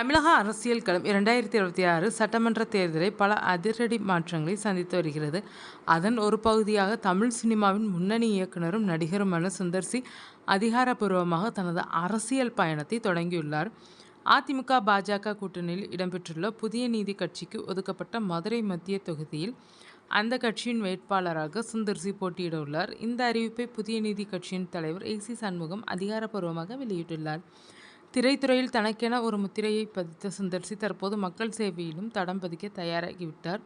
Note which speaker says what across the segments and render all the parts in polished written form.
Speaker 1: தமிழக அரசியல் களம் 2026 சட்டமன்ற தேர்தலை பல அதிரடி மாற்றங்களை சந்தித்து வருகிறது. அதன் ஒரு பகுதியாக தமிழ் சினிமாவின் முன்னணி இயக்குனரும் நடிகருமான சுந்தர் சி அதிகாரப்பூர்வமாக தனது அரசியல் பயணத்தை தொடங்கியுள்ளார். அதிமுக பாஜக கூட்டணியில் இடம்பெற்றுள்ள புதிய நீதி கட்சிக்கு ஒதுக்கப்பட்ட மதுரை மத்திய தொகுதியில் அந்த கட்சியின் வேட்பாளராக சுந்தர் சி போட்டியிட உள்ளார். இந்த அறிவிப்பை புதிய நீதி கட்சியின் தலைவர் ஏ. சி. சண்முகம் அதிகாரப்பூர்வமாக வெளியிட்டுள்ளார். திரைத்துறையில் தனக்கென ஒரு முத்திரையை பதித்த சுந்தர் சி தற்போது மக்கள் சேவையிலும் தடம் பதிக்க தயாராகிவிட்டார்.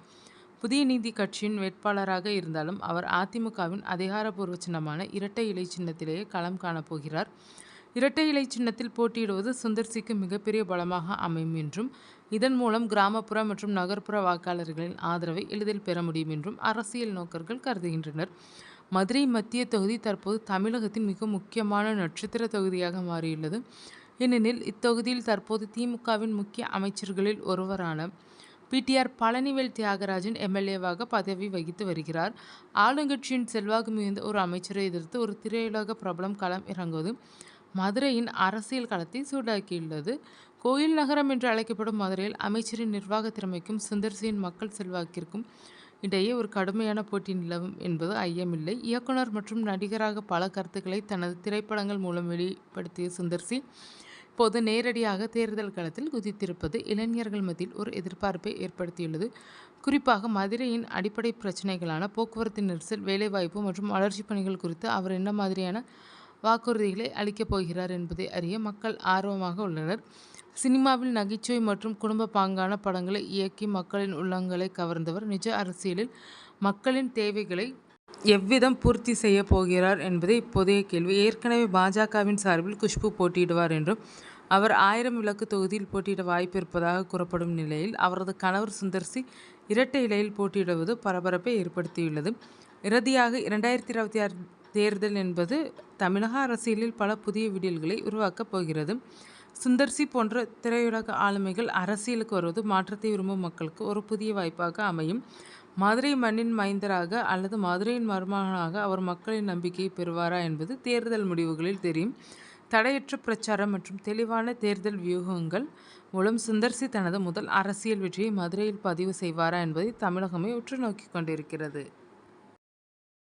Speaker 1: புதிய நீதி கட்சியின் வேட்பாளராக இருந்தாலும் அவர் அதிமுகவின் அதிகாரப்பூர்வ சின்னமான இரட்டை இலை சின்னத்திலேயே களம் காணப்போகிறார். இரட்டை இலை சின்னத்தில் போட்டியிடுவது சுந்தர் சிக்கு மிகப்பெரிய பலமாக அமையும் என்றும் இதன் மூலம் கிராமப்புற மற்றும் நகர்ப்புற வாக்காளர்களின் ஆதரவை எளிதில் பெற முடியும் என்றும் அரசியல் நோக்கர்கள் கருதுகின்றனர். மதுரை மத்திய தொகுதி தற்போது தமிழகத்தின் மிக முக்கியமான நட்சத்திர தொகுதியாக மாறியுள்ளது. ஏனெனில் இத்தொகுதியில் தற்போது திமுகவின் முக்கிய அமைச்சர்களில் ஒருவரான பிடிஆர் பழனிவேல் தியாகராஜன் எம்எல்ஏவாக பதவி வகித்து வருகிறார். ஆளுங்கட்சியின் செல்வாக்கு மிகுந்த ஒரு அமைச்சரை எதிர்த்து ஒரு திரையுலக பிரபலம் களம் இறங்குவது மதுரையின் அரசியல் களத்தை சூடாக்கியுள்ளது. கோயில் நகரம் என்று அழைக்கப்படும் மதுரையில் அமைச்சரின் நிர்வாக திறமைக்கும் சுந்தர்சியின் மக்கள் செல்வாக்கிற்கும் இடையே ஒரு கடுமையான போட்டி நிலவும் என்பது ஐயமில்லை. இயக்குனர் மற்றும் நடிகராக பல கருத்துக்களை தனது திரைப்படங்கள் மூலம் வெளிப்படுத்திய சுந்தர்சி இப்போது நேரடியாக தேர்தல் களத்தில் குதித்திருப்பது இளைஞர்கள் மத்தியில் ஒரு எதிர்பார்ப்பை ஏற்படுத்தியுள்ளது. குறிப்பாக மதுரையின் அடிப்படை பிரச்சனைகளான போக்குவரத்து நெரிசல், வேலைவாய்ப்பு மற்றும் வளர்ச்சிப் பணிகள் குறித்து அவர் என்ன மாதிரியான வாக்குறுதிகளை அளிக்கப் போகிறார் என்பதை அறிய மக்கள் ஆர்வமாக உள்ளனர். சினிமாவில் நகைச்சுவை மற்றும் குடும்ப பாங்கான படங்களை இயக்கி மக்களின் உள்ளங்களை கவர்ந்தவர் நிஜ அரசியலில் மக்களின் தேவைகளை எவ்விதம் பூர்த்தி செய்ய போகிறார் என்பதே இப்போதைய கேள்வி. ஏற்கனவே பாஜகவின் சார்பில் குஷ்பு போட்டியிடுவார் என்றும் அவர் 1000 விளக்கு தொகுதியில் போட்டியிட வாய்ப்பு இருப்பதாக கூறப்படும் நிலையில் அவரது கணவர் சுந்தர் சி இரட்டை இலையில் போட்டியிடுவது பரபரப்பை ஏற்படுத்தியுள்ளது. இறுதியாக 2026 தேர்தல் என்பது தமிழக அரசியலில் பல புதிய விடியல்களை உருவாக்கப் போகிறது. சுந்தர் சி போன்ற திரையுலக ஆளுமைகள் அரசியலுக்கு வருவது மாற்றத்தை விரும்பும் மக்களுக்கு ஒரு புதிய வாய்ப்பாக அமையும். மதுரை மண்ணின் மைந்தராக அல்லது மதுரையின் மருமகனாக அவர் மக்களின் நம்பிக்கையை பெறுவாரா என்பது தேர்தல் முடிவுகளில் தெரியும். தடையற்ற பிரச்சாரம் மற்றும் தெளிவான தேர்தல் வியூகங்கள் மூலம் சுந்தர் சி தனது முதல் அரசியல் வெற்றியை மதுரையில் பதிவு செய்வாரா என்பதை தமிழகமே உற்று நோக்கிக் கொண்டிருக்கிறது.